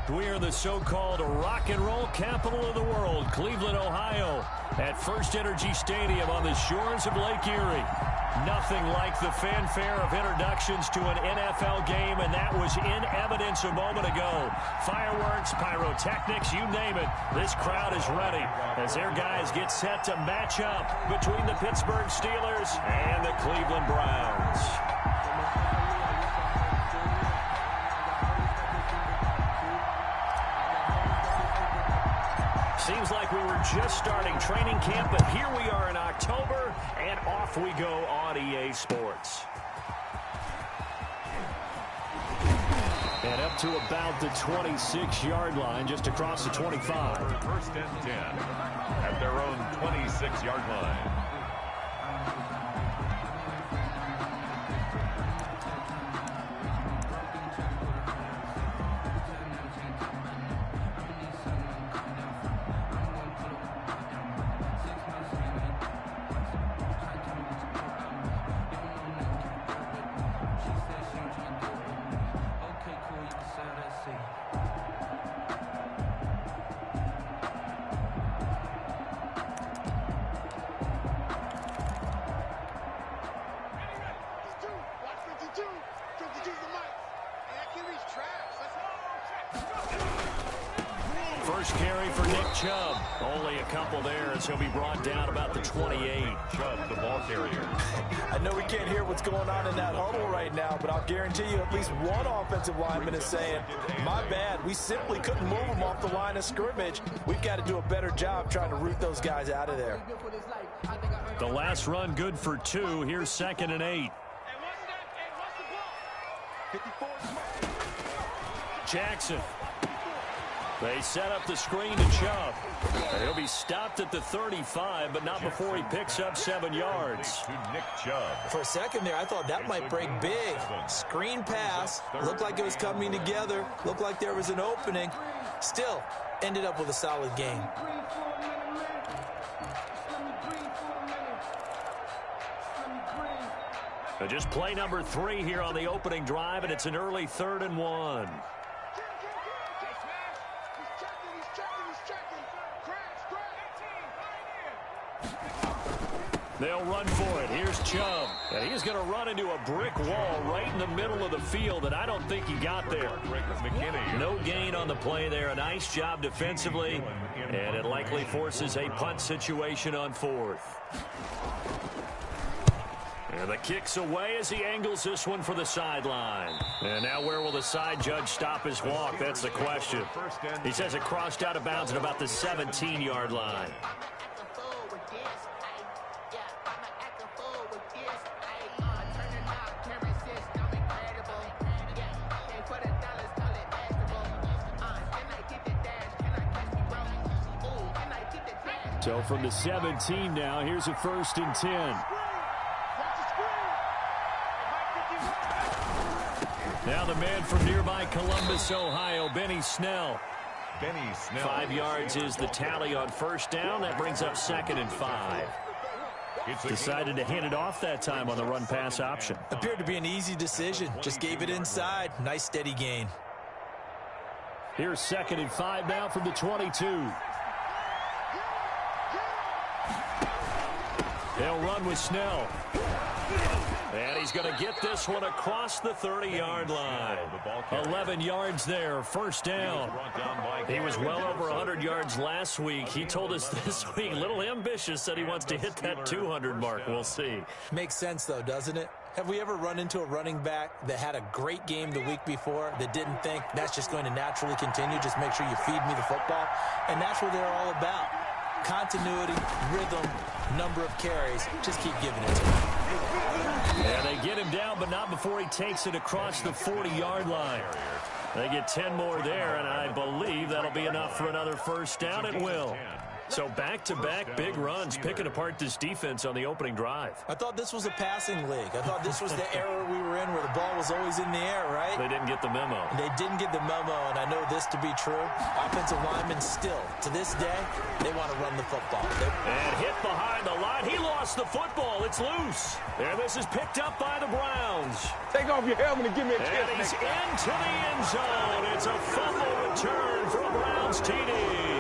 We are the so-called rock and roll capital of the world, Cleveland, Ohio, at First Energy Stadium on the shores of Lake Erie. Nothing like the fanfare of introductions to an NFL game, and that was in evidence a moment ago. Fireworks, pyrotechnics, you name it. This crowd is ready as their guys get set to match up between the Pittsburgh Steelers and the Cleveland Browns. Seems like we were just starting training camp, but here we are in October, and off we go on EA Sports. And up to about the 26-yard line, just across the 25. First and 10 at their own 26-yard line. First carry for Nick Chubb. Only a couple there as he'll be brought down about the 28. Chubb, the ball carrier. I know we can't hear what's going on in that huddle right now, but I'll guarantee you at least one offensive lineman is saying, my bad, we simply couldn't move them off the line of scrimmage. We've got to do a better job trying to root those guys out of there. The last run good for 2. Here's 2nd and 8. Jackson. They set up the screen to Chubb. He'll be stopped at the 35, but not before he picks up 7 yards. Nick Chubb. For a second there, I thought that might break big. Screen pass. Looked like it was coming together. Looked like there was an opening. Still, ended up with a solid gain. Just play number 3 here on the opening drive, and it's an early 3rd and 1. They'll run for it. Here's Chubb. And he's going to run into a brick wall right in the middle of the field, and I don't think he got there. No gain on the play there. A nice job defensively, and it likely forces a punt situation on 4th. And the kick's away as he angles this one for the sideline. And now where will the side judge stop his walk? That's the question. He says it crossed out of bounds at about the 17-yard line. So from the 17 now, here's a 1st and 10. Now the man from nearby Columbus, Ohio, Benny Snell. 5 yards is the tally on 1st down. That brings up 2nd and 5. Decided to hand it off that time on the run-pass option. Appeared to be an easy decision. Just gave it inside. Nice steady gain. Here's 2nd and 5 now from the 22. They'll run with Snell. And he's going to get this one across the 30-yard line. 11 yards there, 1st down. He was well over 100 yards last week. He told us this week, a little ambitious, that he wants to hit that 200 mark. We'll see. Makes sense, though, doesn't it? Have we ever run into a running back that had a great game the week before that didn't think that's just going to naturally continue? Just make sure you feed me the football. And that's what they're all about. Continuity, rhythm, number of carries. Just keep giving it to him. And they get him down, but not before he takes it across the 40-yard line. They get 10 more there, and I believe that'll be enough for another 1st down. It will. So back-to-back big runs, picking apart this defense on the opening drive. I thought this was a passing league. I thought this was the era we were in where the ball was always in the air, right? They didn't get the memo. They didn't get the memo, and I know this to be true. Offensive linemen still, to this day, they want to run the football. And hit behind the line. He lost lost the football. It's loose. And this is picked up by the Browns. Take off your helmet and give me a kiss. And he's into the end zone. It's a fumble return for a Browns TD.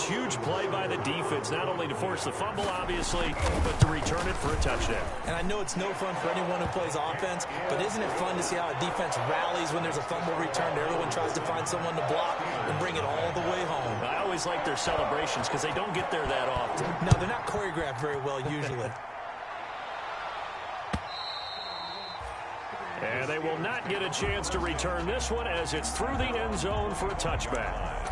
Huge play by the defense, not only to force the fumble, obviously, but to return it for a touchdown. And I know it's no fun for anyone who plays offense, but isn't it fun to see how a defense rallies when there's a fumble return? Everyone tries to find someone to block and bring it all the way home. I always like their celebrations because they don't get there that often. No, they're not choreographed very well usually. And they will not get a chance to return this one as it's through the end zone for a touchback.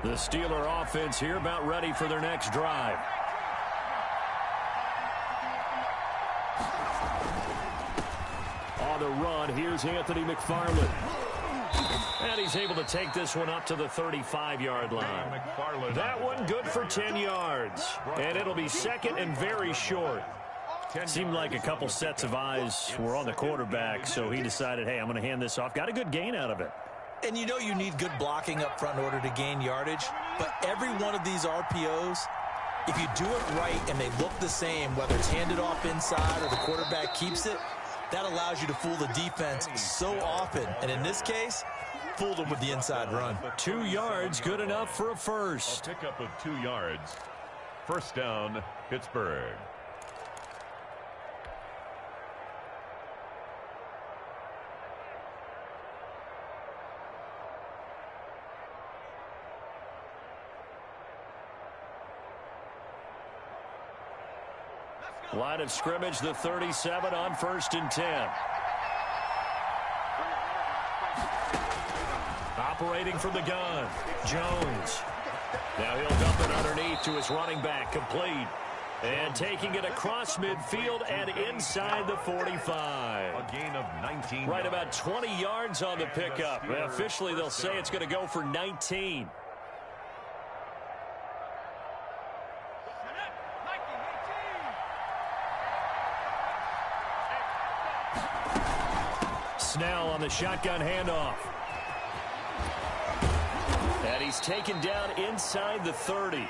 The Steeler offense here about ready for their next drive. On the run, here's Anthony McFarland. And he's able to take this one up to the 35-yard line. That one good for 10 yards. And it'll be second and very short. Seemed like a couple sets of eyes were on the quarterback, so he decided, hey, I'm going to hand this off. Got a good gain out of it. And you know you need good blocking up front in order to gain yardage. But every one of these RPOs, if you do it right and they look the same, whether it's handed off inside or the quarterback keeps it, that allows you to fool the defense so often. And in this case, fooled them with the inside run. 2 yards, good enough for a first. A pickup of 2 yards. First down, Pittsburgh. Line of scrimmage, the 37 on 1st and 10. Operating from the gun, Jones. Now he'll dump it underneath to his running back, complete. And taking it across midfield and inside the 45. A gain of 19. Right about 20 yards on the pickup. Officially, they'll say it's going to go for 19. Snell on the shotgun handoff. And he's taken down inside the 30.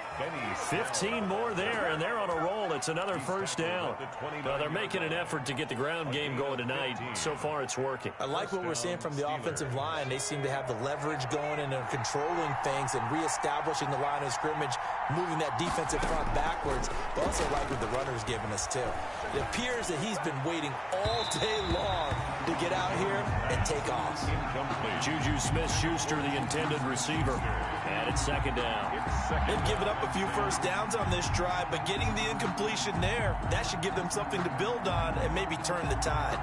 15 more there, and they're on a roll. It's another first down. Well, they're making an effort to get the ground game going tonight. So far, it's working. I like what we're seeing from the offensive line. They seem to have the leverage going and they're controlling things and reestablishing the line of scrimmage, moving that defensive front backwards. But also like what the runner's giving us, too. It appears that he's been waiting all day long to get out here and take off. Juju Smith-Schuster, the intended receiver. And it's second down. They've given up a few first downs on this drive, but getting the incompletion there, that should give them something to build on and maybe turn the tide.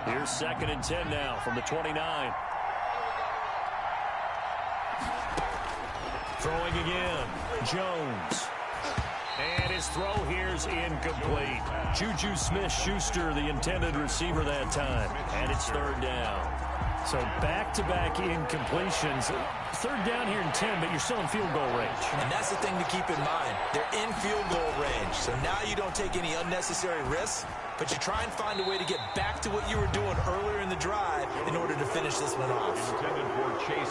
Here's second and 10 now from the 29. Throwing again, Jones. And his throw here's incomplete. Juju Smith-Schuster, the intended receiver that time. And it's third down. So back-to-back incompletions. Third down here in 10, but you're still in field goal range. And that's the thing to keep in mind. They're in field goal range. So now you don't take any unnecessary risks, but you try and find a way to get back to what you were doing earlier in the drive in order to finish this one off.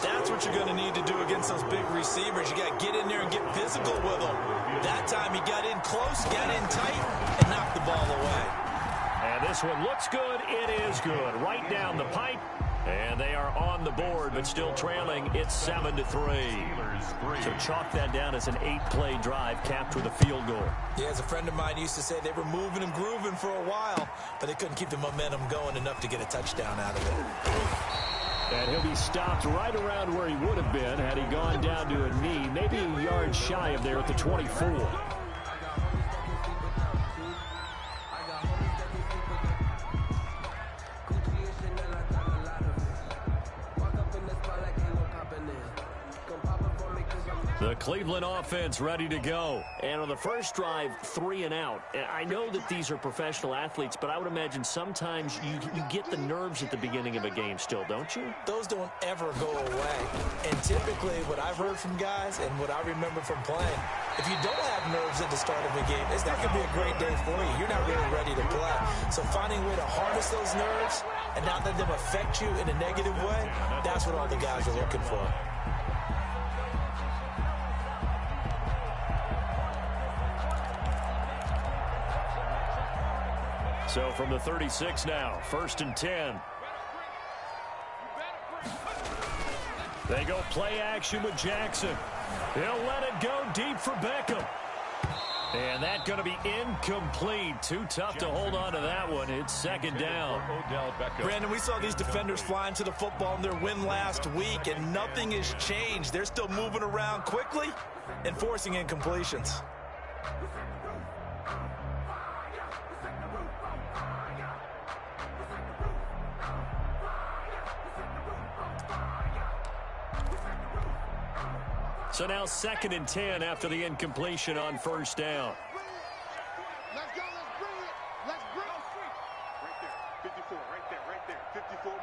That's what you're going to need to do against those big receivers. You got to get in there and get physical with them. That time he got in close, got in tight, and knocked the ball away. And this one looks good. It is good. Right down the pipe. And they are on the board, but still trailing. It's 7-3. So chalk that down as an 8-play drive capped with a field goal. Yeah, as a friend of mine used to say, they were moving and grooving for a while, but they couldn't keep the momentum going enough to get a touchdown out of it. And he'll be stopped right around where he would have been had he gone down to a knee, maybe a yard shy of there at the 24. The Cleveland offense ready to go. And on the first drive, 3 and out. And I know that these are professional athletes, but I would imagine sometimes you get the nerves at the beginning of a game still, don't you? Those don't ever go away. And typically what I've heard from guys and what I remember from playing, if you don't have nerves at the start of a game, it's not going to be a great day for you. You're not really ready to play. So finding a way to harness those nerves and not let them affect you in a negative way, that's what all the guys are looking for. So from the 36 now, 1st and 10. They go play action with Jackson. He'll let it go deep for Beckham. And that's going to be incomplete. Too tough to hold on to that one. It's 2nd down. Brandon, we saw these defenders flying to the football in their win last week, and nothing has changed. They're still moving around quickly and forcing incompletions. So now 2nd and 10 after the incompletion on 1st down. Let's go. Let's bring it. Let's bring it. Right there. 54. Right there. 54.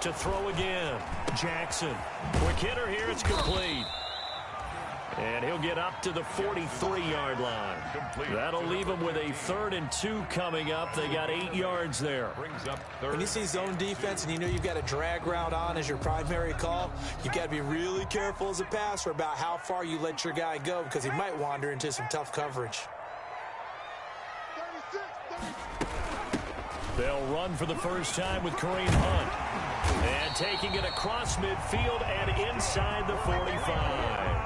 To throw again. Jackson. Quick hitter here. It's complete. And he'll get up to the 43-yard line. That'll leave him with a 3rd and 2 coming up. They got 8 yards there. When you see zone defense and you know you've got a drag route on as your primary call, you've got to be really careful as a passer about how far you let your guy go because he might wander into some tough coverage. 36. They'll run for the first time with Kareem Hunt. And taking it across midfield and inside the 45.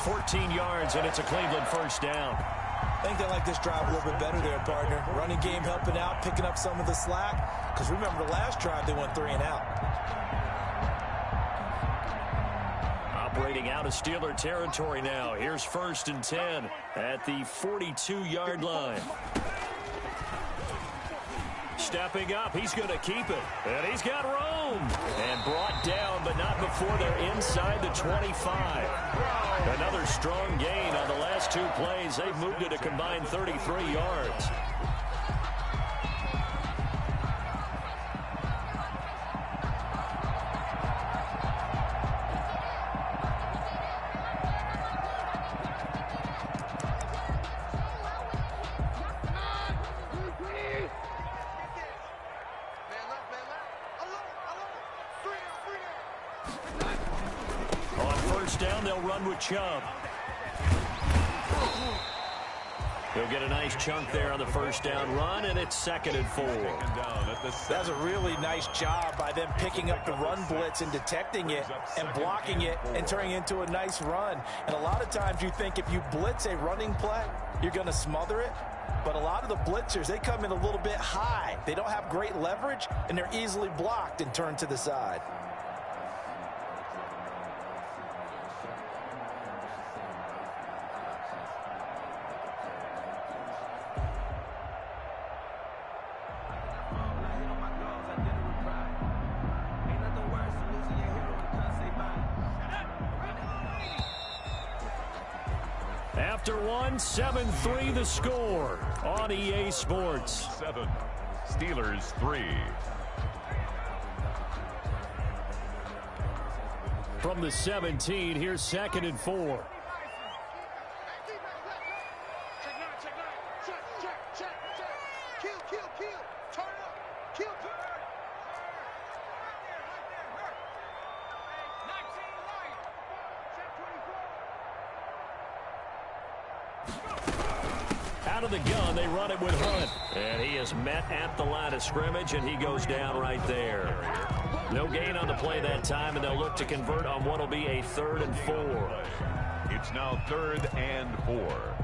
14 yards, and it's a Cleveland 1st down. I think they like this drive a little bit better there, partner. Running game helping out, picking up some of the slack. Because remember, the last drive, they went 3 and out. Operating out of Steeler territory now. Here's 1st and 10 at the 42-yard line. Stepping up, he's going to keep it. And he's got room. And brought down, but not before they're inside the 25. Another strong gain on the last 2 plays. They've moved it a combined 33 yards. Down, they'll run with Chubb. He'll get a nice chunk there on the 1st down run, and it's 2nd and 4. That's a really nice job by them picking up the run blitz and detecting it and blocking it and turning it into a nice run. And a lot of times you think if you blitz a running play, you're going to smother it. But a lot of the blitzers, they come in a little bit high. They don't have great leverage, and they're easily blocked and turned to the side. After one, 7-3 the score on EA Sports. 7, Steelers 3. From the 17, here's 2nd and 4. Out of the gun, they run it with Hunt. And he is met at the line of scrimmage, and he goes down right there. No gain on the play that time, and they'll look to convert on what will be a 3rd and 4. It's now 3rd and 4.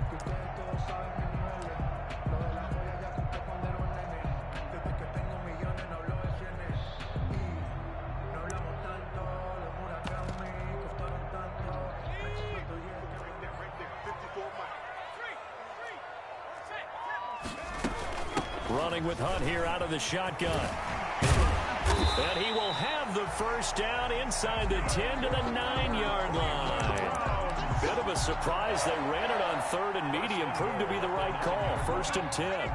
Running with Hunt here out of the shotgun. And he will have the first down inside the 10 to the 9-yard line. Bit of a surprise. They ran it on 3rd and medium. Proved to be the right call. 1st and 10.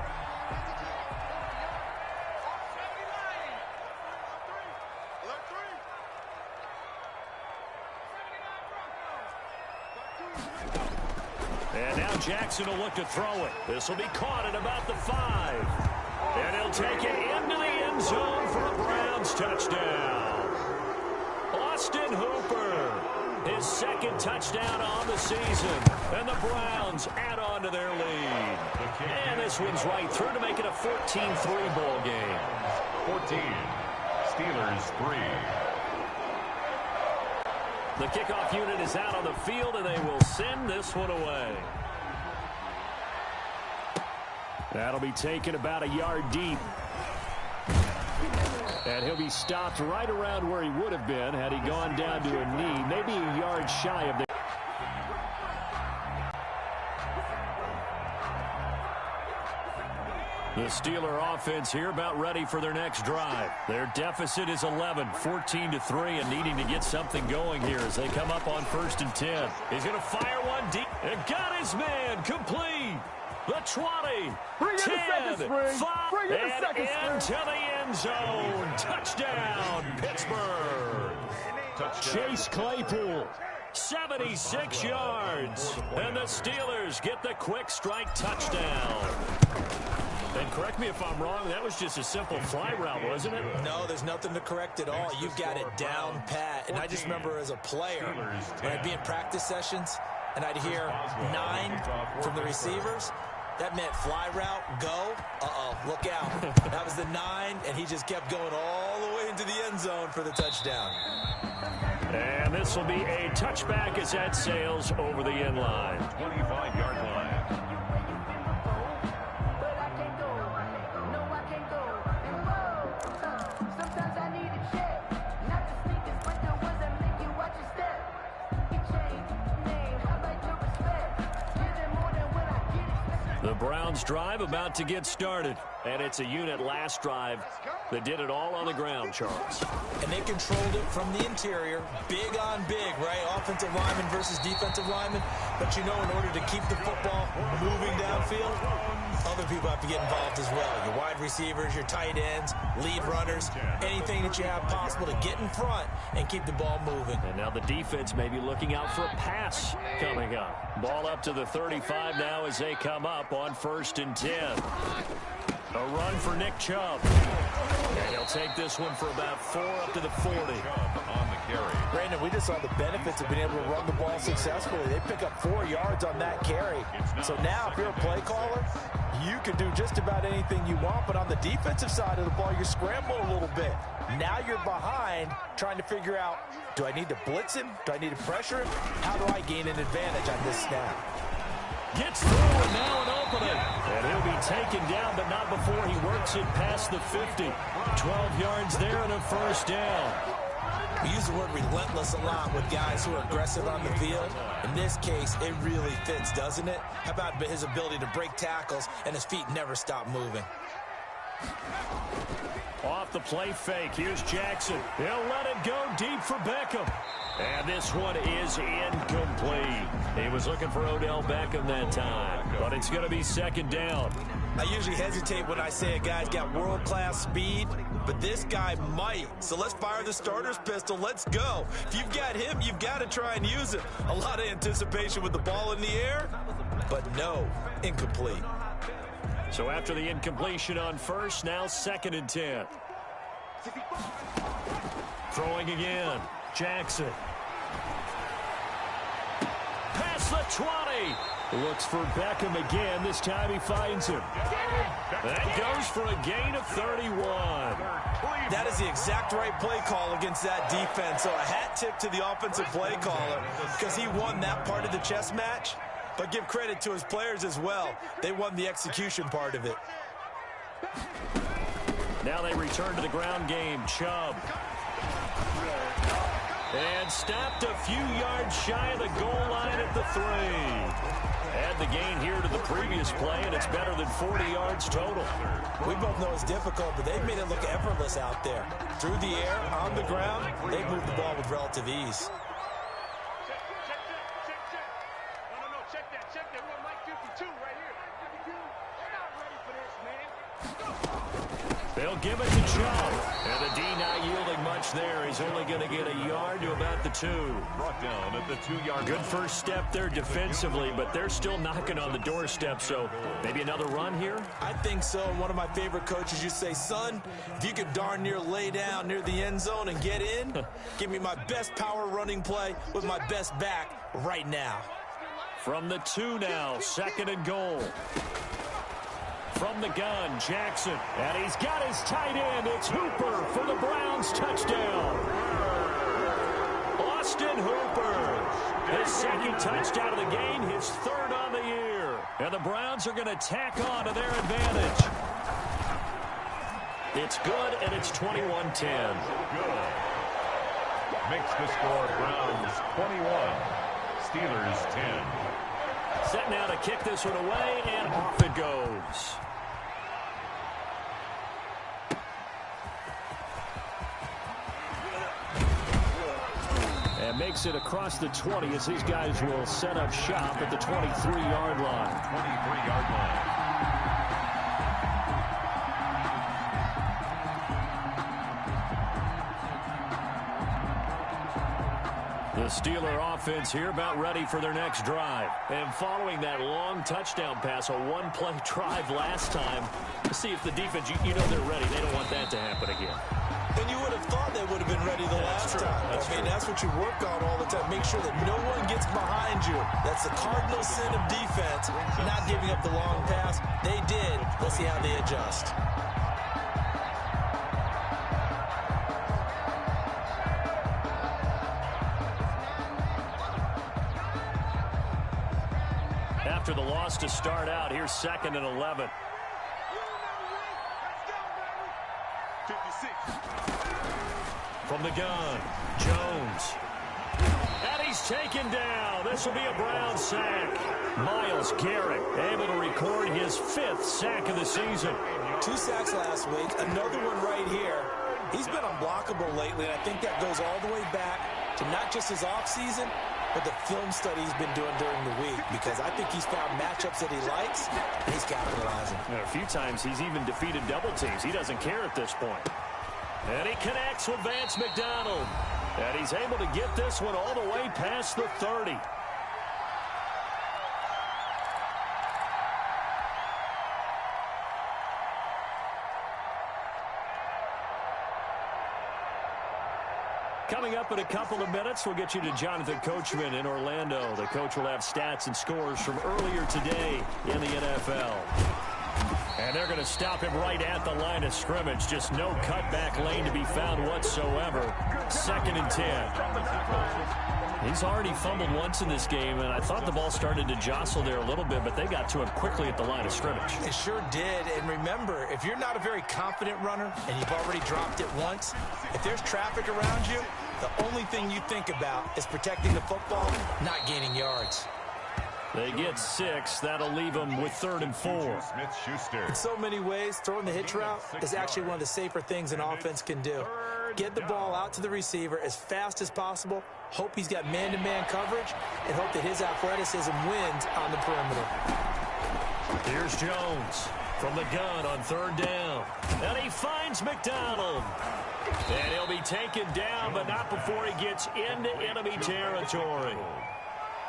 And now Jackson will look to throw it. This will be caught at about the 5. And he'll take it into the end zone for a Browns touchdown. Austin Hooper, his 2nd touchdown on the season. And the Browns add on to their lead. And this one's right through to make it a 14-3 ball game. 14, Steelers 3. The kickoff unit is out on the field, and they will send this one away. That'll be taken about a yard deep. And he'll be stopped right around where he would have been had he gone down to a knee, maybe a yard shy of the... The Steeler offense here about ready for their next drive. Their deficit is 11, 14-3, and needing to get something going here as they come up on 1st and 10. He's going to fire one deep. And got his man complete. The 20, 10, 5, and into the end zone. Touchdown, Pittsburgh. Chase Claypool, 76 yards. And the Steelers get the quick strike touchdown. And correct me if I'm wrong, that was just a simple fly route, wasn't it? No, there's nothing to correct at all. You've got it down pat. And I just remember as a player, when I'd be in practice sessions, and I'd hear 9 from the receivers, that meant fly route, go, look out. That was the 9, and he just kept going all the way into the end zone for the touchdown. And this will be a touchback as that sails over the end line. 25-yard line. The Browns drive about to get started. And it's a unit last drive that did it all on the ground, Charles. And they controlled it from the interior. Big on big, right? Offensive lineman versus defensive lineman. But you know, in order to keep the football moving downfield, other people have to get involved as well. Your wide receivers, your tight ends, lead runners, anything that you have possible to get in front and keep the ball moving. And now the defense may be looking out for a pass coming up. Ball up to the 35 now as they come up on 1st and 10. A run for Nick Chubb. And he'll take this one for about 4 up to the 40. On the carry. Brandon, we just saw the benefits of being able to run the ball successfully. They pick up 4 yards on that carry. So now if you're a play caller, you can do just about anything you want. But on the defensive side of the ball, you're scrambling a little bit. Now you're behind trying to figure out, do I need to blitz him? Do I need to pressure him? How do I gain an advantage on this snap? Gets through and now an opening. And he'll be taken down, but not before he works it past the 50. 12 yards there and a first down. We use the word relentless a lot with guys who are aggressive on the field. In this case, it really fits, doesn't it? How about his ability to break tackles and his feet never stop moving? Off the play fake, here's Jackson. He'll let it go deep for Beckham. And this one is incomplete. He was looking for Odell Beckham that time, but it's going to be 2nd down. I usually hesitate when I say a guy's got world-class speed, but this guy might. So let's fire the starter's pistol. Let's go. If you've got him, you've got to try and use it. A lot of anticipation with the ball in the air, but no, incomplete. So after the incompletion on 1st, now 2nd and 10. Throwing again. Jackson. Past the 20. Looks for Beckham again. This time he finds him. That goes for a gain of 31. That is the exact right play call against that defense. So a hat tip to the offensive play caller because he won that part of the chess match. But give credit to his players as well. They won the execution part of it. Now they return to the ground game. Chubb. And And stopped a few yards shy of the goal line at the 3. Add the gain here to the previous play, and it's better than 40 yards total. We both know it's difficult, but they've made it look effortless out there. Through the air, on the ground, they've moved the ball with relative ease. They'll give it to Chubb. And the D not yielding much there. He's only going to get a yard to about the 2. Brought down at the 2-yard line. Good first step there defensively, but they're still knocking on the doorstep, so maybe another run here? I think so. One of my favorite coaches used to say, son, if you could darn near lay down near the end zone and get in, give me my best power running play with my best back right now. From the 2 now, 2nd and goal. From the gun, Jackson. And he's got his tight end. It's Hooper for the Browns touchdown. Austin Hooper. His 2nd touchdown of the game, his 3rd on the year. And the Browns are going to tack on to their advantage. It's good, and it's 21-10. Good. Makes the score Browns 21, Steelers 10. Set now to kick this one away, and off it goes. And makes it across the 20 as these guys will set up shop at the 23-yard line. 23-yard line. The Steeler offense here about ready for their next drive. And following that long touchdown pass, a one-play drive last time, to see if the defense, you know they're ready. They don't want that to happen again. And you would have thought they would have been ready the last time. That's what you work on all the time. Make sure that no one gets behind you. That's the cardinal sin of defense, not giving up the long pass. They did. We'll see how they adjust. After the loss to start out, here's 2nd and 11. 56. From the gun, Jones. And he's taken down. This will be a Brown sack. Myles Garrett able to record his 5th sack of the season. 2 sacks last week, another one right here. He's been unblockable lately, and I think that goes all the way back to not just his offseason, but the film study he's been doing during the week, because I think he's found matchups that he likes, and he's capitalizing. And a few times he's even defeated double teams. He doesn't care at this point. And he connects with Vance McDonald. And he's able to get this one all the way past the 30. Coming up in a couple of minutes, we'll get you to Jonathan Coachman in Orlando. The coach will have stats and scores from earlier today in the NFL. And they're going to stop him right at the line of scrimmage. Just no cutback lane to be found whatsoever. 2nd and 10. He's already fumbled once in this game, and I thought the ball started to jostle there a little bit, but they got to him quickly at the line of scrimmage. It sure did. And remember, if you're not a very confident runner and you've already dropped it once, if there's traffic around you, the only thing you think about is protecting the football, not gaining yards. They get 6. That'll leave them with 3rd and 4. Smith-Schuster. In so many ways, throwing the hitch route is actually one of the safer things an offense can do. Get the ball out to the receiver as fast as possible, hope he's got man-to-man coverage, and hope that his athleticism wins on the perimeter. Here's Jones from the gun on 3rd down. And he finds McDonald. And he'll be taken down, but not before he gets into enemy territory.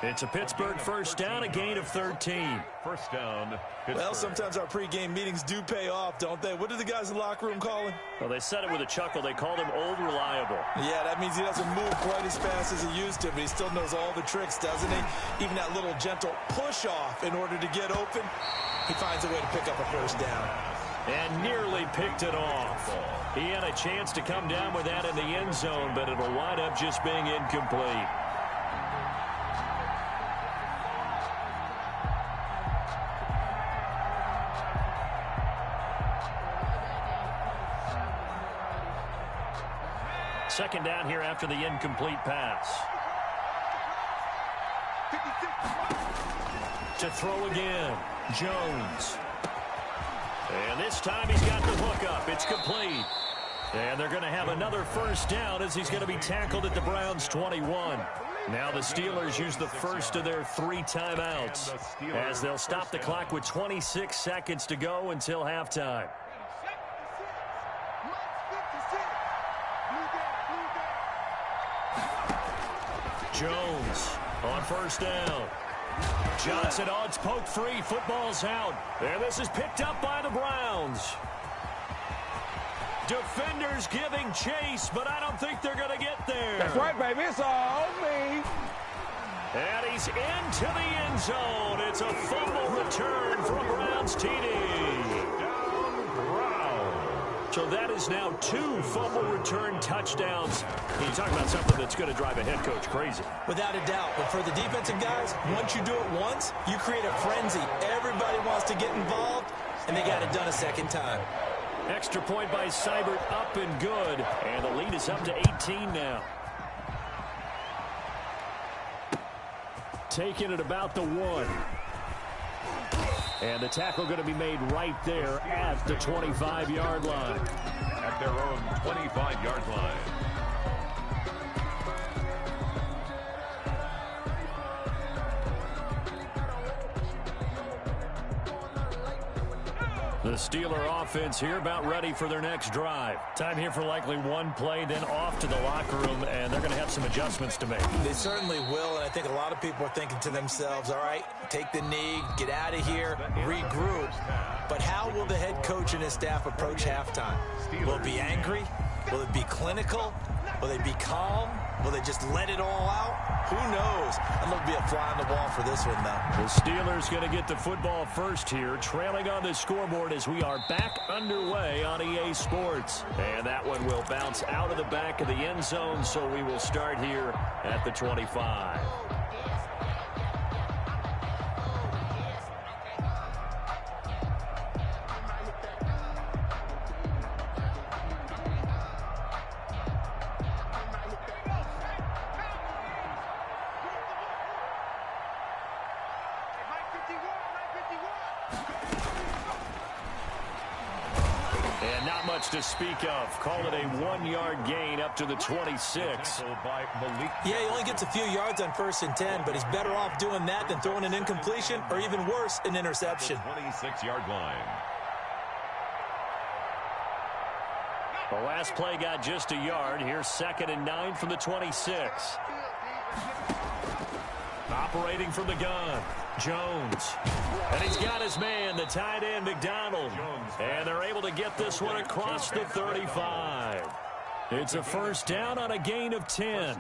It's a Pittsburgh first down, a gain of 13. First down, Pittsburgh. Well, sometimes our pregame meetings do pay off, don't they? What do the guys in the locker room call him? Well, they said it with a chuckle. They called him Old Reliable. Yeah, that means he doesn't move quite as fast as he used to, but he still knows all the tricks, doesn't he? Even that little gentle push-off in order to get open, he finds a way to pick up a first down. And nearly picked it off. He had a chance to come down with that in the end zone, but it'll wind up just being incomplete. second down here after the incomplete pass. To throw again, Jones. And this time he's got the hook up. It's complete. And they're going to have another first down as he's going to be tackled at the Browns' 21. Now the Steelers use the first of their 3 timeouts as they'll stop the clock with 26 seconds to go until halftime. Jones on first down. Johnson, it's poked free. Football's out. And this is picked up by the Browns. Defenders giving chase, but I don't think they're going to get there. That's right, baby. It's all me. And he's into the end zone. It's a fumble return for a Browns TD. So that is now 2 fumble return touchdowns. You talk about something that's going to drive a head coach crazy. Without a doubt. But for the defensive guys, once you do it once, you create a frenzy. Everybody wants to get involved, and they got it done a second time. Extra point by Seibert, up and good. And the lead is up to 18 now. Taking it about the 1. And the tackle going to be made right there at the 25-yard line. At their own 25-yard line. The Steeler offense here about ready for their next drive. Time here for likely one play, then off to the locker room, and they're going to have some adjustments to make. They certainly will, and I think a lot of people are thinking to themselves, all right, take the knee, get out of here, regroup. But how will the head coach and his staff approach halftime? Will it be angry? Will it be clinical? Will they be calm? Will they just let it all out? Who knows? I'm going to be a fly on the wall for this one, though. The Steelers going to get the football first here, trailing on the scoreboard as we are back underway on EA Sports. And that one will bounce out of the back of the end zone, so we will start here at the 25. To speak of. Call it a 1-yard gain up to the 26. Yeah, he only gets a few yards on 1st and 10, but he's better off doing that than throwing an incompletion or even worse, an interception. 26-yard line. The last play got just a yard. Here's 2nd and 9 from the 26. Operating from the gun, Jones. And he's got his man, the tight end, McDonald. And they're able to get this one across the 35. It's a first down on a gain of 10.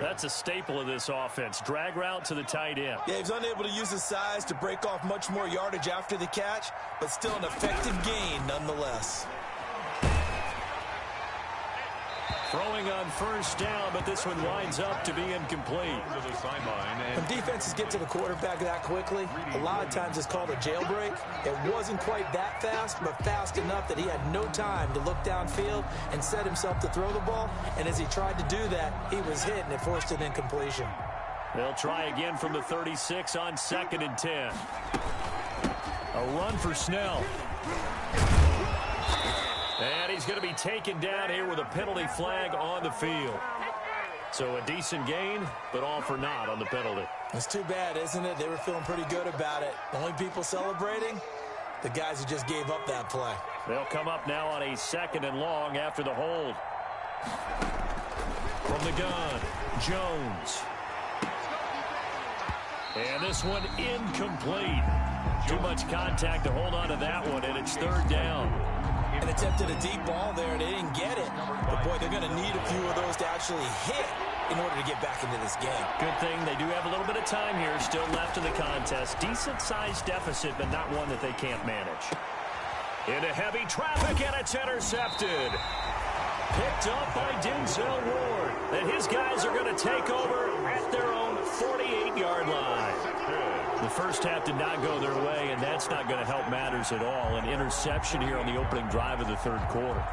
That's a staple of this offense. Drag route to the tight end. Yeah, he's unable to use his size to break off much more yardage after the catch, but still an effective gain nonetheless. Throwing on first down, but this one winds up to be incomplete. When defenses get to the quarterback that quickly, a lot of times it's called a jailbreak. It wasn't quite that fast, but fast enough that he had no time to look downfield and set himself to throw the ball. And as he tried to do that, he was hit, and it forced an incompletion. They'll try again from the 36 on 2nd and 10. A run for Snell. And he's going to be taken down here with a penalty flag on the field. So a decent gain, but all for naught on the penalty. It's too bad, isn't it? They were feeling pretty good about it. The only people celebrating, the guys who just gave up that play. They'll come up now on a 2nd and long after the hold. From the gun, Jones. And this one incomplete. Too much contact to hold on to that one, and it's 3rd down. And attempted a deep ball there, and they didn't get it. But, boy, they're going to need a few of those to actually hit in order to get back into this game. Good thing they do have a little bit of time here still left in the contest. Decent-sized deficit, but not one that they can't manage. Into heavy traffic, and it's intercepted. Picked up by Denzel Ward. And his guys are going to take over at their own 48-yard line. The first half did not go their way, and that's not going to help matters at all. An interception here on the opening drive of the 3rd quarter.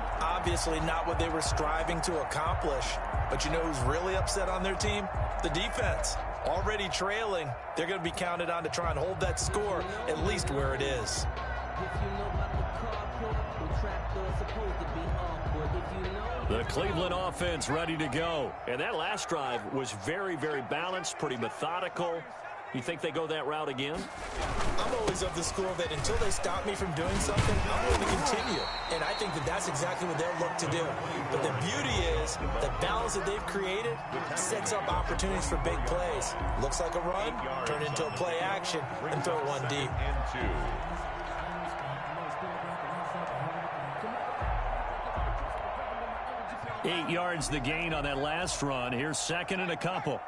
obviously not what they were striving to accomplish. But you know who's really upset on their team? The defense. Already trailing, they're going to be counted on to try and hold that score at least where it is. The Cleveland offense ready to go. And that last drive was very, very balanced, pretty methodical. You think they go that route again? I'm always of the school that until they stop me from doing something, I'm going to continue. And I think that that's exactly what they'll look to do. But the beauty is the balance that they've created sets up opportunities for big plays. Looks like a run, turn into a play action, and throw one deep. 8 yards the gain on that last run. Here's second and a couple.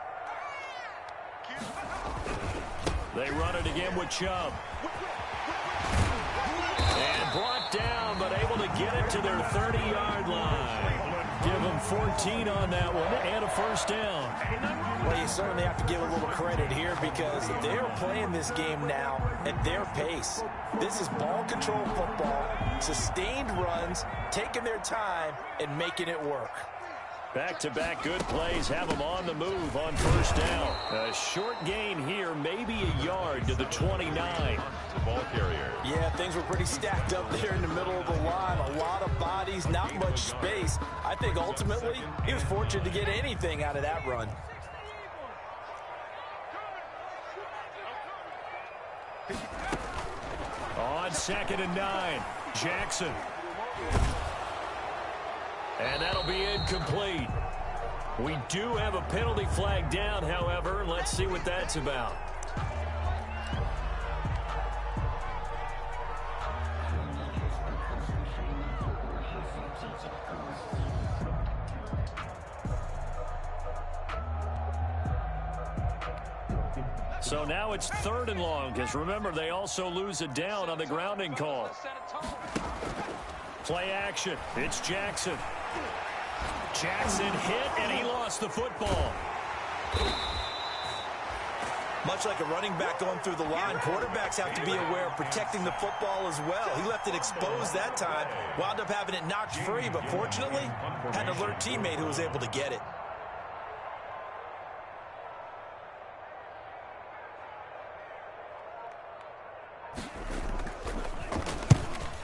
They run it again with Chubb. And brought down, but able to get it to their 30-yard line. Give them 14 on that one and a first down. Well, you certainly have to give a little credit here because they're playing this game now at their pace. This is ball control football, sustained runs, taking their time, and making it work. Back-to-back good plays have them on the move on first down. A short gain here, maybe a yard to the 29. The ball carrier. Yeah, things were pretty stacked up there in the middle of the line. A lot of bodies, not much space. I think ultimately he was fortunate to get anything out of that run. On second and 9, Jackson. And that'll be incomplete. We do have a penalty flag down, however. Let's see what that's about. So now it's third and long, because remember, they also lose a down on the grounding call. Play action. It's Jackson. Jackson hit, and he lost the football. Much like a running back going through the line, quarterbacks have to be aware of protecting the football as well. He left it exposed that time, wound up having it knocked free, but fortunately, had an alert teammate who was able to get it.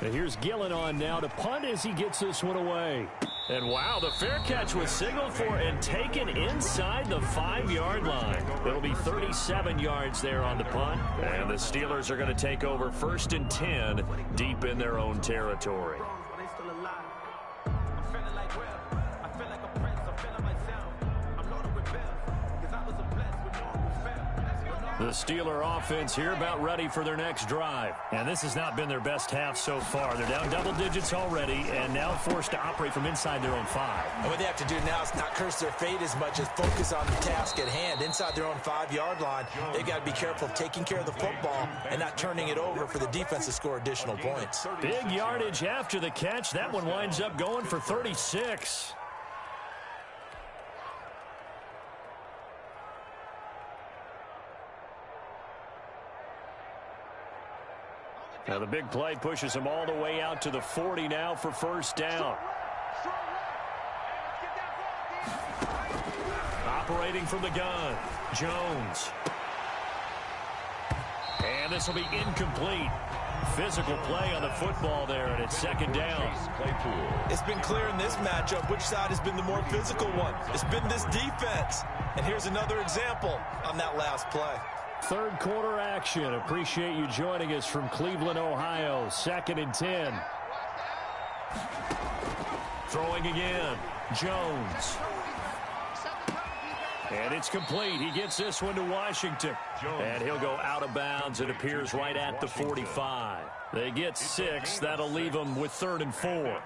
And here's Gillen on now to punt as he gets this one away. And wow, the fair catch was signaled for and taken inside the 5-yard line. It'll be 37 yards there on the punt. And the Steelers are going to take over first and 10 deep in their own territory. The Steeler offense here about ready for their next drive. And this has not been their best half so far. They're down double digits already and now forced to operate from inside their own 5. And what they have to do now is not curse their fate as much as focus on the task at hand. Inside their own 5-yard line, they've got to be careful of taking care of the football and not turning it over for the defense to score additional points. Big yardage after the catch. That one winds up going for 36. Now the big play pushes him all the way out to the 40 now for first down. Operating from the gun, Jones. And this will be incomplete. Physical play on the football there, and it's second down. It's been clear in this matchup which side has been the more physical one. It's been this defense. And here's another example on that last play. Third quarter action. Appreciate you joining us from Cleveland, Ohio. Second and 10. Throwing again. Jones. And it's complete. He gets this one to Washington. And he'll go out of bounds. It appears right at the 45. They get 6. That'll leave them with 3rd and 4.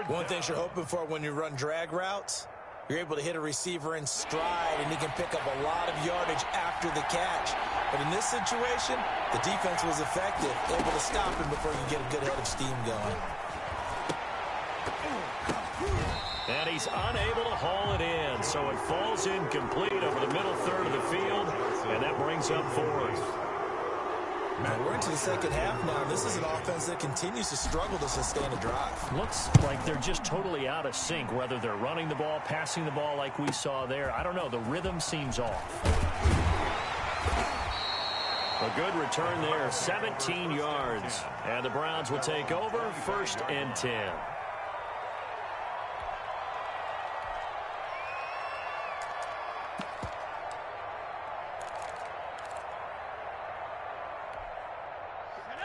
One thing you're hoping for when you run drag routes, you're able to hit a receiver in stride, and he can pick up a lot of yardage after the catch. But in this situation, the defense was effective, able to stop him before you get a good head of steam going. And he's unable to haul it in, so it falls incomplete over the middle third of the field, and that brings up 4th. Now we're into the second half now. This is an offense that continues to struggle to sustain a drive. Looks like they're just totally out of sync, whether they're running the ball, passing the ball like we saw there. I don't know. The rhythm seems off. A good return there, 17 yards. And the Browns will take over, 1st and 10.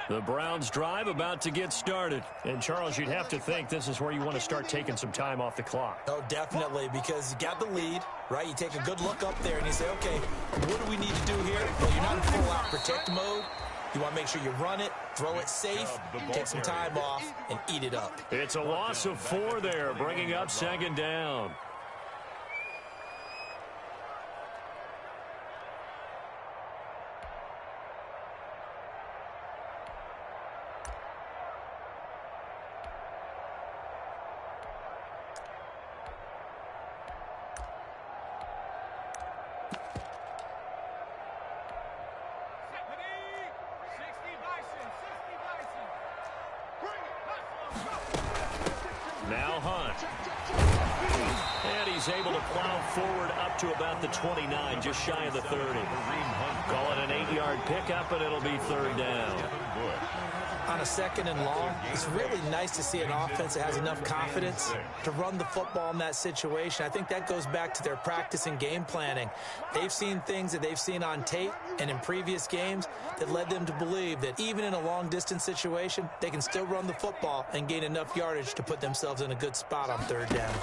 The Browns drive about to get started. And, Charles, you'd have to think this is where you want to start taking some time off the clock. Oh, definitely, because you got the lead, right? You take a good look up there and you say, okay, what do we need to do here? Well, you're not in full-out protect mode. You want to make sure you run it, throw it safe, take some time off, and eat it up. It's a loss of 4 there, bringing up 2nd down. Now Hunt. And he's able to plow forward up to about the 29, just shy of the 30. Call it an 8-yard pickup, and it'll be 3rd down. On a 2nd and long, it's really nice to see an offense that has enough confidence to run the football in that situation. I think that goes back to their practice and game planning. They've seen things that they've seen on tape and in previous games that led them to believe that even in a long-distance situation, they can still run the football and gain enough yardage to put themselves in a good spot on 3rd down.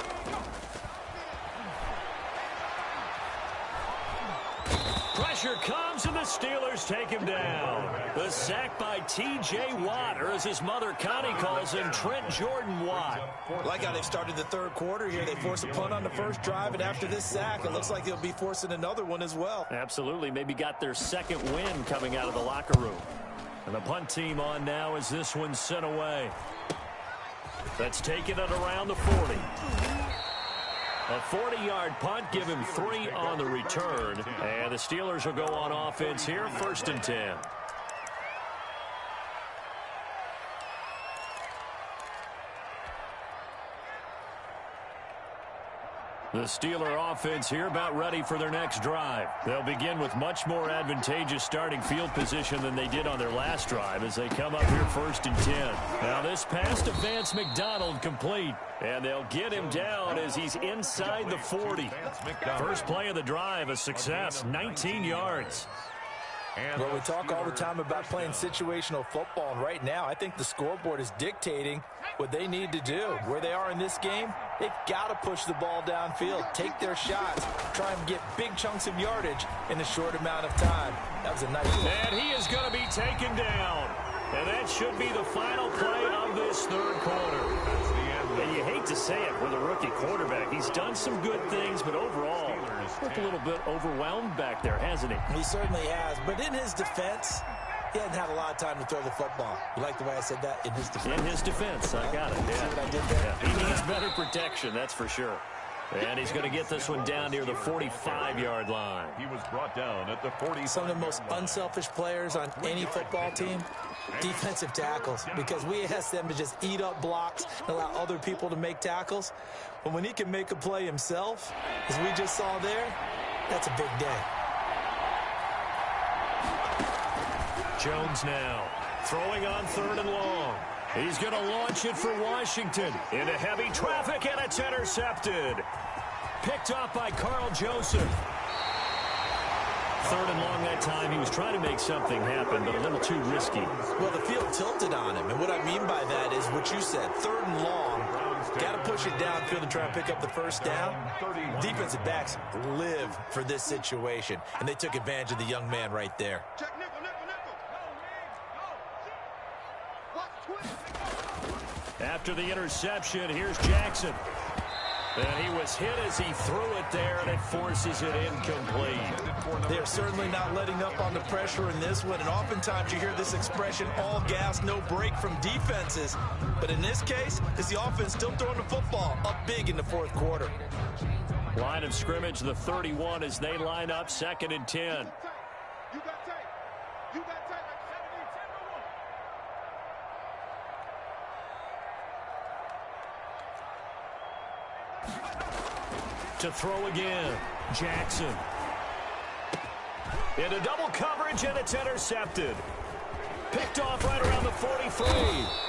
Pressure comes, and the Steelers take him down. The sack by T.J. Watt, or as his mother Connie calls him, Trent Jordan Watt. Like how they've started the 3rd quarter here. They force a punt on the 1st drive, and after this sack, it looks like they'll be forcing another one as well. Absolutely. Maybe got their 2nd win coming out of the locker room. And the punt team on now as this one's sent away. That's taken it around the 40. A 40-yard punt, give him 3 on the return. And the Steelers will go on offense here, 1st and 10. The Steeler offense here about ready for their next drive. They'll begin with much more advantageous starting field position than they did on their last drive as they come up here 1st and 10. Now this pass to Vance McDonald complete. And they'll get him down as he's inside the 40. First play of the drive, a success, 19 yards. Well, we talk all the time about playing situational football, and right now I think the scoreboard is dictating what they need to do. Where they are in this game, they've got to push the ball downfield, take their shots, try and get big chunks of yardage in a short amount of time. That was a nice play. And he is going to be taken down. And that should be the final play of this 3rd quarter. And you hate to say it with a rookie quarterback. He's done some good things, but overall, looked a little bit overwhelmed back there, hasn't he? He certainly has. But in his defense, he hasn't had a lot of time to throw the football. You like the way I said that? In his defense. In his defense, I got it. See what I did there? Yeah. He needs better protection, that's for sure. And he's going to get this one down near the 45-yard line. He was brought down at the 40. Some of the most unselfish players on any football team, defensive tackles, because we ask them to just eat up blocks and allow other people to make tackles. But when he can make a play himself, as we just saw there, that's a big day. Jones now throwing on 3rd and long. He's going to launch it for Washington into heavy traffic, and it's intercepted. Picked off by Carl Joseph. 3rd and long that time. He was trying to make something happen, but a little too risky. Well, the field tilted on him, and what I mean by that is what you said, 3rd and long. Got to push it downfield and try and pick up the 1st down. Defensive backs live for this situation, and they took advantage of the young man right there. Check nickel, nickel, nickel. After the interception, here's Jackson. And he was hit as he threw it there, and it forces it incomplete. They're certainly not letting up on the pressure in this one, and oftentimes you hear this expression, all gas, no break from defenses. But in this case, it's the offense still throwing the football up big in the 4th quarter. Line of scrimmage, the 31 as they line up 2nd and 10. You got tape. You got tape. To throw again. Jackson. Into double coverage, and it's intercepted. Picked off right around the 43.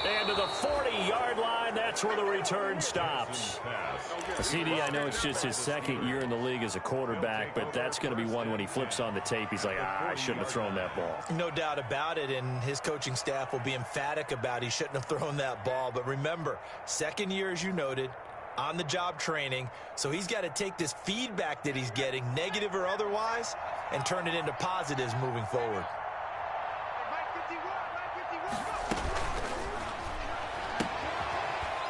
And to the 40-yard line, that's where the return stops. CD, I know it's just his second year in the league as a quarterback, but that's going to be one when he flips on the tape, he's like, I shouldn't have thrown that ball. No doubt about it, and his coaching staff will be emphatic about he shouldn't have thrown that ball. But remember, second year, as you noted, on-the-job training, so he's got to take this feedback that he's getting, negative or otherwise, and turn it into positives moving forward.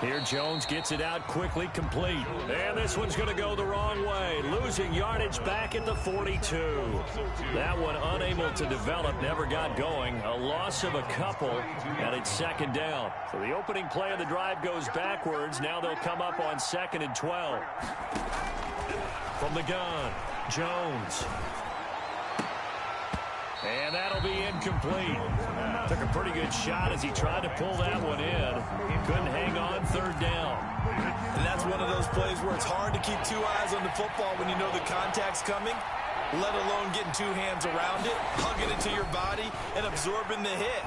Here Jones gets it out quickly, complete. And this one's going to go the wrong way. Losing yardage back at the 42. That one unable to develop, never got going. A loss of a couple, and it's second down. So the opening play of the drive goes backwards. Now they'll come up on 2nd and 12. From the gun, Jones. And that'll be incomplete. Took a pretty good shot as he tried to pull that one in. Couldn't hang on, third down. And that's one of those plays where it's hard to keep two eyes on the football when you know the contact's coming, let alone getting two hands around it, hugging it to your body, and absorbing the hit.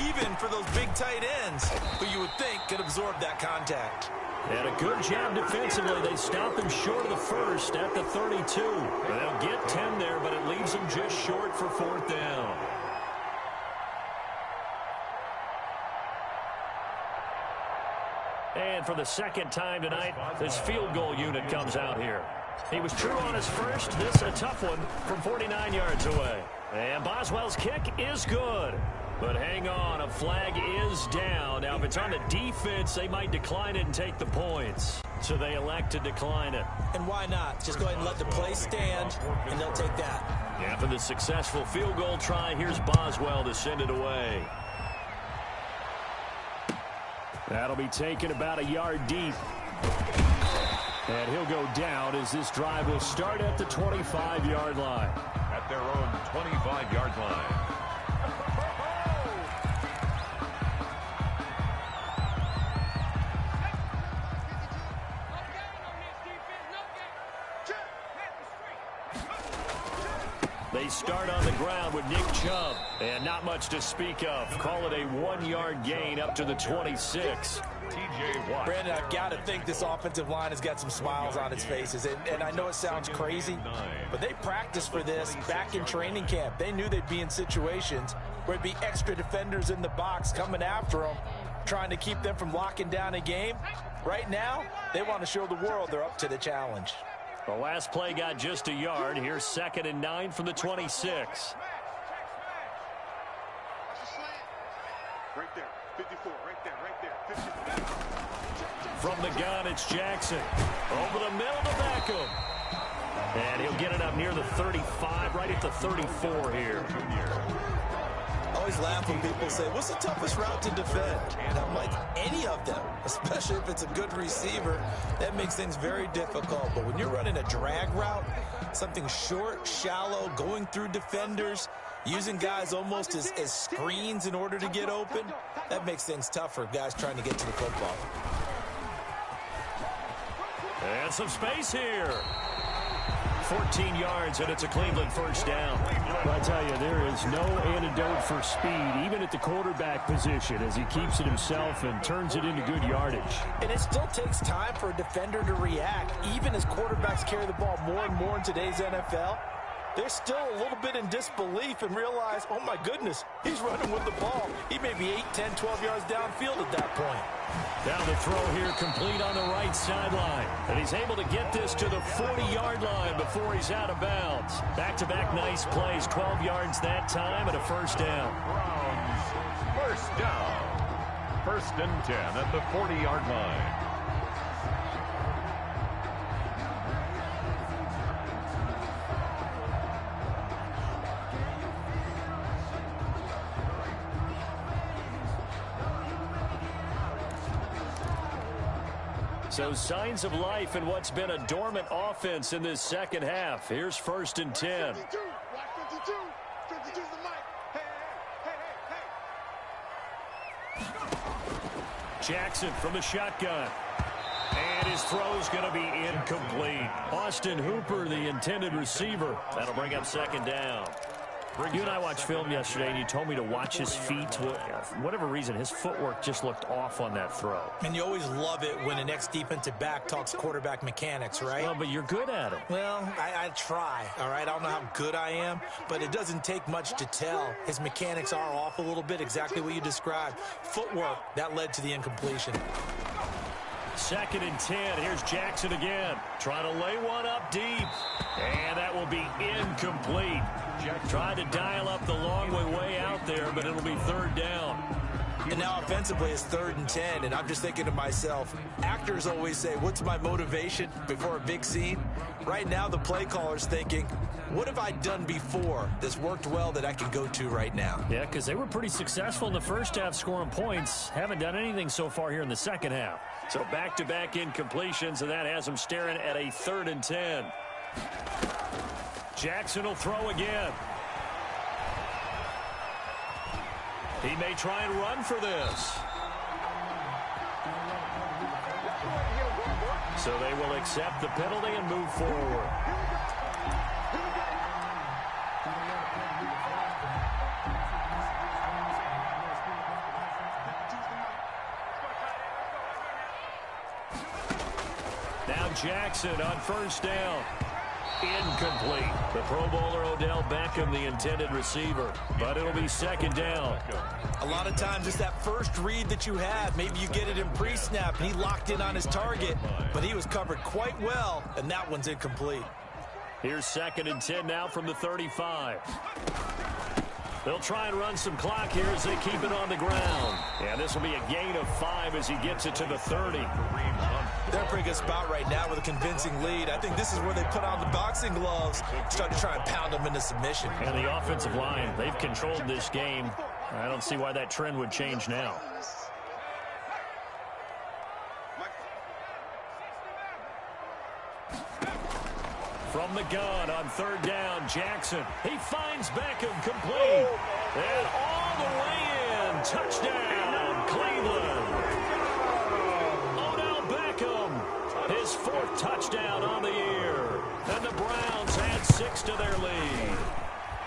Even for those big tight ends who you would think could absorb that contact. And a good job defensively. They stop him short of the first at the 32. They'll get 10 there, but it leaves them just short for fourth down. And for the second time tonight, this field goal unit comes out here. He was true on his first. This a tough one from 49 yards away. And Boswell's kick is good. But hang on, a flag is down. Now, if it's on the defense, they might decline it and take the points. So they elect to decline it. And why not? Just go ahead and let the play stand, and they'll take that. Yeah, for the successful field goal try, here's Boswell to send it away. That'll be taken about a yard deep. And he'll go down as this drive will start at the 25-yard line. At their own 25-yard line. They start on the ground with Nick Chubb, and not much to speak of. Call it a 1-yard gain up to the 26. TJ Watt. Brandon, I've got to think this offensive line has got some smiles on its faces. And I know it sounds crazy, but they practiced for this back in training camp. They knew they'd be in situations where there'd be extra defenders in the box coming after them, trying to keep them from locking down a game. Right now, they want to show the world they're up to the challenge. The last play got just a yard. Here's 2nd and 9 from the 26. Right there, 54, right there, 54. From the gun, it's Jackson. Over the middle to Beckham. And he'll get it up near the 35, right at the 34 here. I always laugh when people say, what's the toughest route to defend? And I'm like, any of them, especially if it's a good receiver. That makes things very difficult. But when you're running a drag route, something short, shallow, going through defenders, using guys almost as screens in order to get open, that makes things tough for guys trying to get to the football. And some space here. 14 yards, and it's a Cleveland first down. Well, I tell you, there is no antidote for speed, even at the quarterback position, as he keeps it himself and turns it into good yardage. And it still takes time for a defender to react. Even as quarterbacks carry the ball more and more in today's NFL, they're still a little bit in disbelief and realize, oh my goodness, he's running with the ball. He may be 8, 10, 12 yards downfield at that point. Down the throw here, complete on the right sideline. And he's able to get this to the 40-yard line before he's out of bounds. Back-to-back nice plays, 12 yards that time and a first down. Browns, first down. 1st and 10 at the 40-yard line. So signs of life in what's been a dormant offense in this second half. Here's 1st and 10. 52, watch 52. 52's the mic. Hey. Jackson from the shotgun. And his throw's going to be incomplete. Austin Hooper, the intended receiver. That'll bring up second down. You and I watched film yesterday, and you told me to watch his feet. For whatever reason, his footwork just looked off on that throw. And you always love it when an ex-defensive back talks quarterback mechanics, right? Well, but you're good at it. Well, I try, all right? I don't know how good I am, but it doesn't take much to tell. His mechanics are off a little bit, exactly what you described. Footwork, that led to the incompletion. 2nd and 10. Here's Jackson again. Trying to lay one up deep. And that will be incomplete. Tried to dial up the long way out there, but it'll be 3rd down. And now offensively it's 3rd and 10, and I'm just thinking to myself, actors always say, what's my motivation before a big scene? Right now the play caller's thinking, what have I done before that's worked well that I can go to right now? Yeah, because they were pretty successful in the first half scoring points. Haven't done anything so far here in the second half. So back-to-back incompletions, and that has them staring at a 3rd and 10. Jackson will throw again. He may try and run for this. So they will accept the penalty and move forward. Now Jackson on 1st down. Incomplete. The Pro Bowler Odell Beckham, the intended receiver. But it'll be 2nd down. A lot of times it's that first read that you have. Maybe you get it in pre-snap, and he locked in on his target, but he was covered quite well, and that one's incomplete. Here's 2nd and 10 now from the 35. They'll try and run some clock here as they keep it on the ground. And this will be a gain of 5 as he gets it to the 30. They're in a pretty good spot right now with a convincing lead. I think this is where they put on the boxing gloves, start to try and pound them into submission. And the offensive line, they've controlled this game. I don't see why that trend would change now. From the gun on 3rd down, Jackson. He finds Beckham complete. And all the way in. Touchdown, Cleveland. Odell Beckham, his 4th touchdown on the year. And the Browns add 6 to their lead.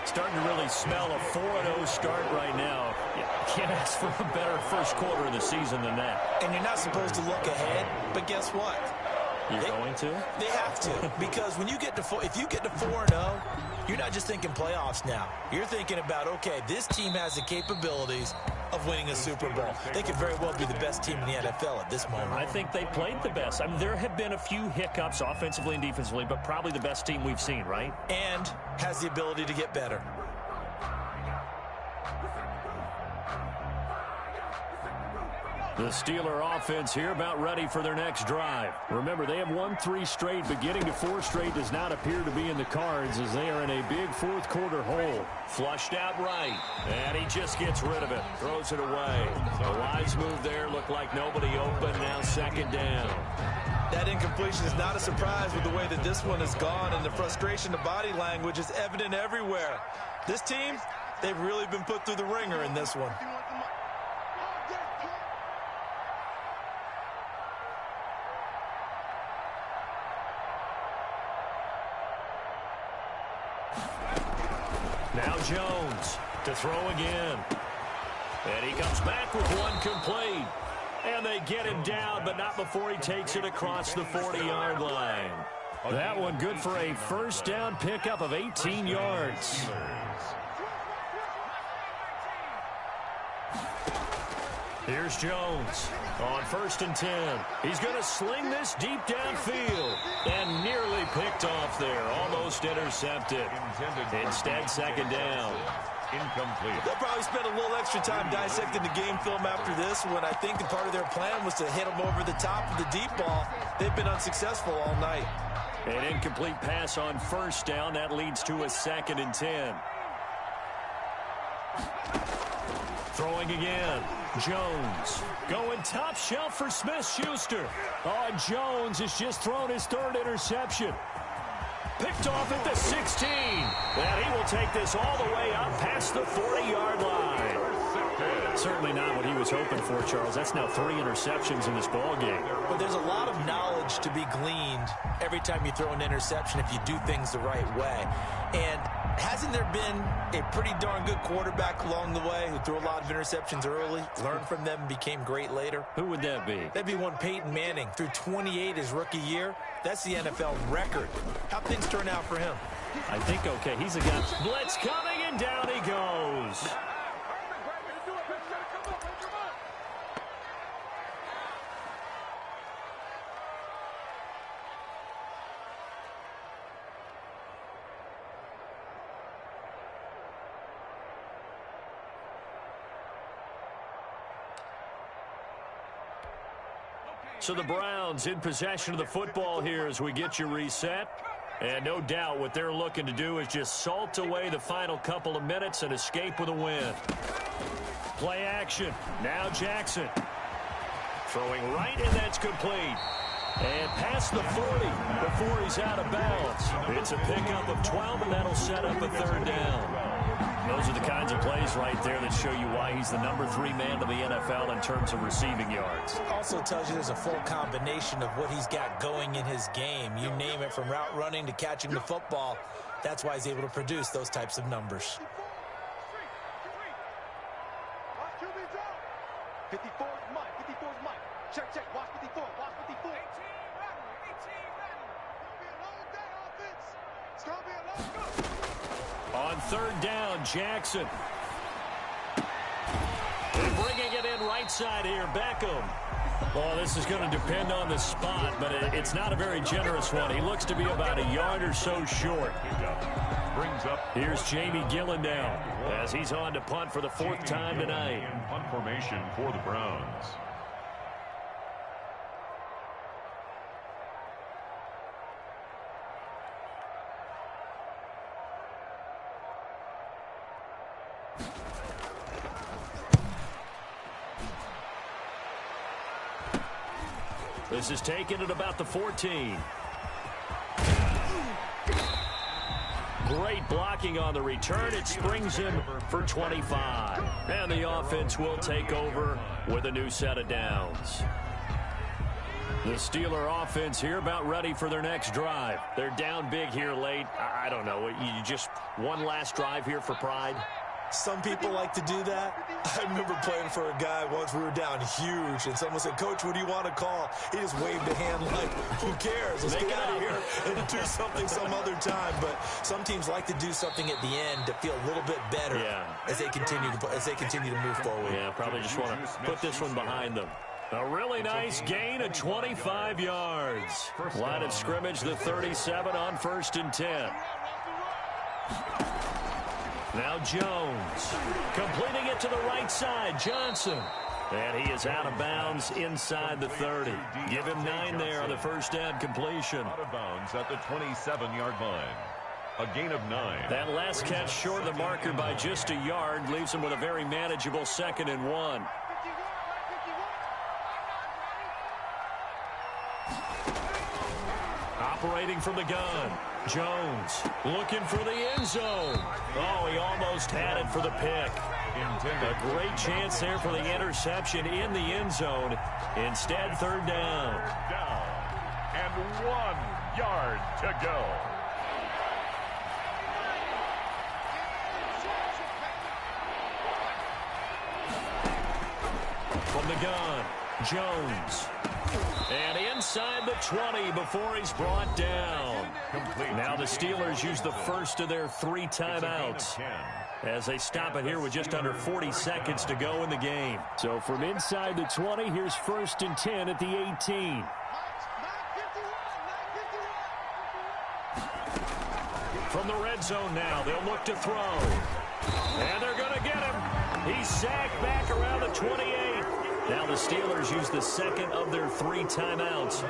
Starting to really smell a 4-0 start right now. You can't ask for a better first quarter of the season than that. And you're not supposed to look ahead, but guess what? You're going to? They have to, because when you get to if you get to 4-0, you're not just thinking playoffs now. You're thinking about, okay, this team has the capabilities of winning a Super Bowl. They could very well be the best team in the NFL at this moment. I think they played the best. I mean, there have been a few hiccups offensively and defensively, but probably the best team we've seen, right? And has the ability to get better. The Steeler offense here about ready for their next drive. Remember, they have won 3 straight, but getting to 4 straight does not appear to be in the cards as they are in a big 4th quarter hole. Flushed out right, and he just gets rid of it. Throws it away. A wise move there. Looked like nobody open. Now 2nd down. That incompletion is not a surprise with the way that this one has gone, and the frustration of body language is evident everywhere. This team, they've really been put through the ringer in this one. Now Jones to throw again. And he comes back with one complete. And they get him down, but not before he takes it across the 40-yard line. That one good for a 1st down pickup of 18 yards. Here's Jones on 1st and 10. He's going to sling this deep downfield and nearly picked off there. Almost intercepted. Instead, 2nd down. Incomplete. They'll probably spend a little extra time dissecting the game film after this one. I think that part of their plan was to hit them over the top of the deep ball. They've been unsuccessful all night. An incomplete pass on 1st down. That leads to a 2nd and 10. Throwing again. Jones going top shelf for Smith-Schuster. Oh, and Jones has just thrown his 3rd interception. Picked off at the 16. And he will take this all the way up past the 40-yard line. Certainly not what he was hoping for, Charles. That's now 3 interceptions in this ball game. But there's a lot of knowledge to be gleaned every time you throw an interception if you do things the right way. And hasn't there been a pretty darn good quarterback along the way who threw a lot of interceptions early, learned from them, and became great later? Who would that be? That'd be one Peyton Manning. Threw 28 his rookie year. That's the NFL record. How'd things turn out for him? I think okay. He's a guy. Blitz coming, and down he goes. So the Browns in possession of the football here as we get you reset. And no doubt what they're looking to do is just salt away the final couple of minutes and escape with a win. Play action. Now Jackson. Throwing right, and that's complete. And past the 40 before he's out of bounds. It's a pickup of 12, and that'll set up a third down. Those are the kinds of plays right there that show you why he's the number 3 man to the NFL in terms of receiving yards. Also tells you there's a full combination of what he's got going in his game. You name it, from route running to catching the football. That's why he's able to produce those types of numbers. 54 is Mike. 54 is Mike. Check, check. Watch 54. Watch 54. 18 It's going to be a long offense. On third down, Jackson. And bringing it in right side here, Beckham. Well, this is going to depend on the spot, but it's not a very generous one. He looks to be about a yard or so short. Brings up. Here's Jamie Gillen now as he's on to punt for the 4th time tonight. In punt formation for the Browns. This is taken at about the 14. Great blocking on the return. It springs him for 25. And the offense will take over with a new set of downs. The Steeler offense here about ready for their next drive. They're down big here late. I don't know. You just one last drive here for pride? Some people like to do that. I remember playing for a guy once. We were down huge, and someone said, "Coach, what do you want to call?" He just waved a hand like, "Who cares? Let's get out of here and do something some other time." But some teams like to do something at the end to feel a little bit better as they continue to move forward. Yeah, probably just want to put this one behind them. A really nice gain of 25 yards. Line of scrimmage, the 37 on 1st and 10. Now Jones, completing it to the right side, Johnson. And he is out of bounds inside the 30. Give him 9 there on the first down completion. Out of bounds at the 27-yard line. A gain of 9. That last catch short of the marker by just a yard leaves him with a very manageable 2nd and 1. Operating from the gun. Jones looking for the end zone. Oh, he almost had it for the pick. A great chance there for the interception in the end zone. Instead, 3rd down. And 1 yard to go. From the gun, Jones. And inside the 20 before he's brought down. Now the Steelers use the first of their 3 timeouts as they stop it here with just under 40 seconds to go in the game. So from inside the 20, here's 1st and 10 at the 18. From the red zone now, they'll look to throw. And they're going to get him. He's sacked back around the 28. Now the Steelers use the 2nd of their 3 timeouts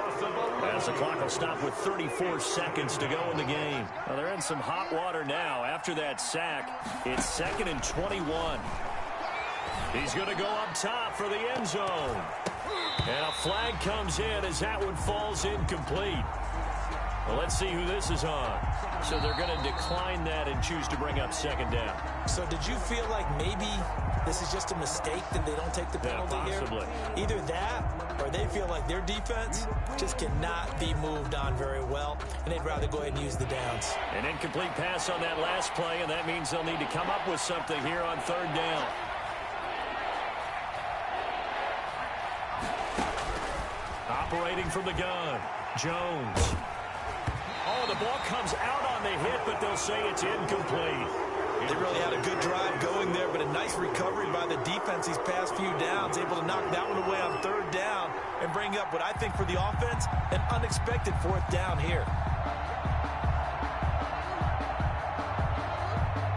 as the clock will stop with 34 seconds to go in the game. Well, they're in some hot water now. After that sack, it's 2nd and 21. He's going to go up top for the end zone. And a flag comes in as that one falls incomplete. Well, let's see who this is on. So they're going to decline that and choose to bring up second down. So did you feel like maybe this is just a mistake that they don't take the penalty possibly. here? Either that or they feel like their defense just cannot be moved on very well, and they'd rather go ahead and use the downs. An incomplete pass on that last play, and that means they'll need to come up with something here on third down. Operating from the gun, Jones. Oh, the ball comes out on the hit, but they'll say it's incomplete. They really had a good drive going there, but a nice recovery by the defense these past few downs, able to knock that one away on third down and bring up what I think for the offense, an unexpected fourth down here.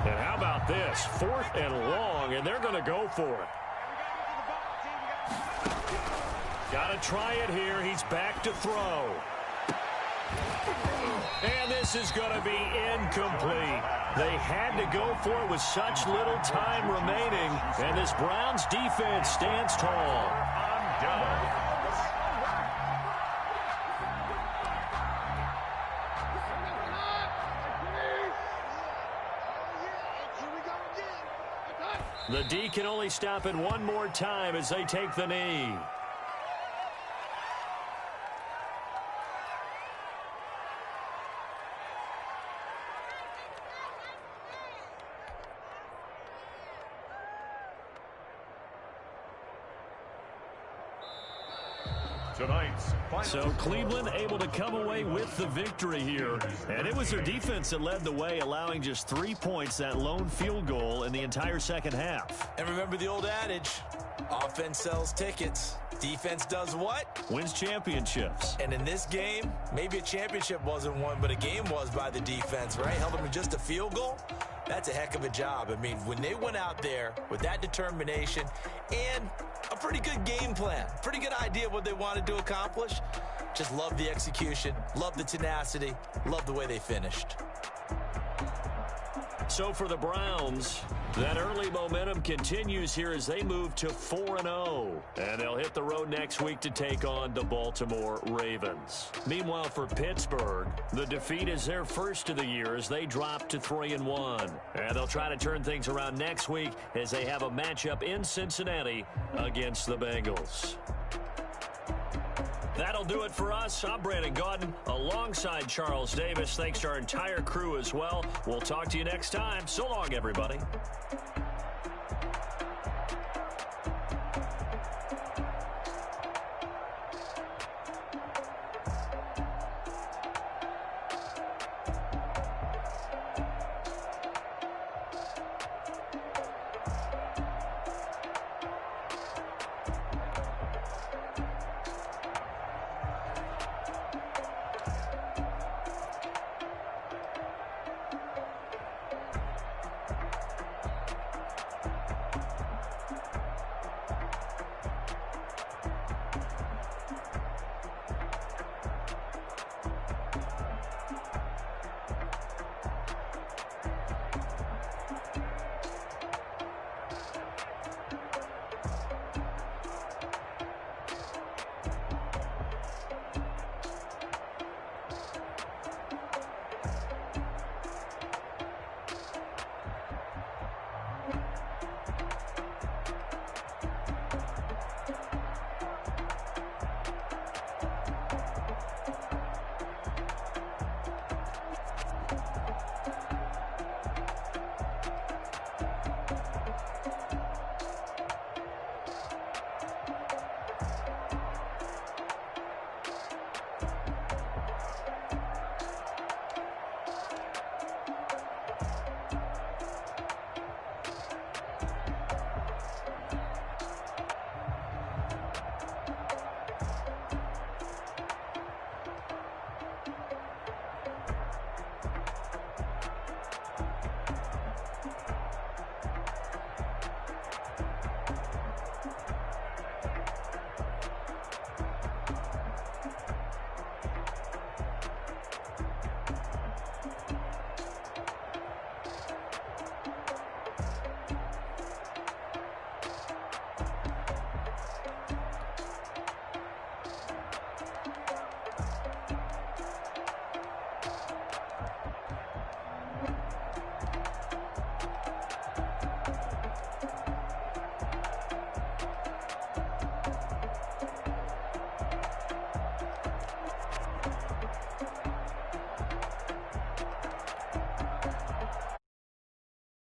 And how about this? 4th and long, and they're going to go for it. Got to try it here. He's back to throw. And this is going to be incomplete. They had to go for it with such little time remaining. And this Browns defense stands tall. The D can only stop it one more time as they take the knee. So Cleveland able to come away with the victory here. And it was their defense that led the way, allowing just 3 points, that lone field goal in the entire second half. And remember the old adage, offense sells tickets. Defense does what? Wins championships. And in this game, maybe a championship wasn't won, but a game was by the defense, right? Held them to just a field goal. That's a heck of a job. I mean, when they went out there with that determination and a pretty good game plan, pretty good idea of what they wanted to accomplish, just love the execution, love the tenacity, love the way they finished. So for the Browns, that early momentum continues here as they move to 4-0. And they'll hit the road next week to take on the Baltimore Ravens. Meanwhile, for Pittsburgh, the defeat is their first of the year as they drop to 3-1. And they'll try to turn things around next week as they have a matchup in Cincinnati against the Bengals. That'll do it for us. I'm Brandon Gaudin alongside Charles Davis. Thanks to our entire crew as well. We'll talk to you next time. So long, everybody.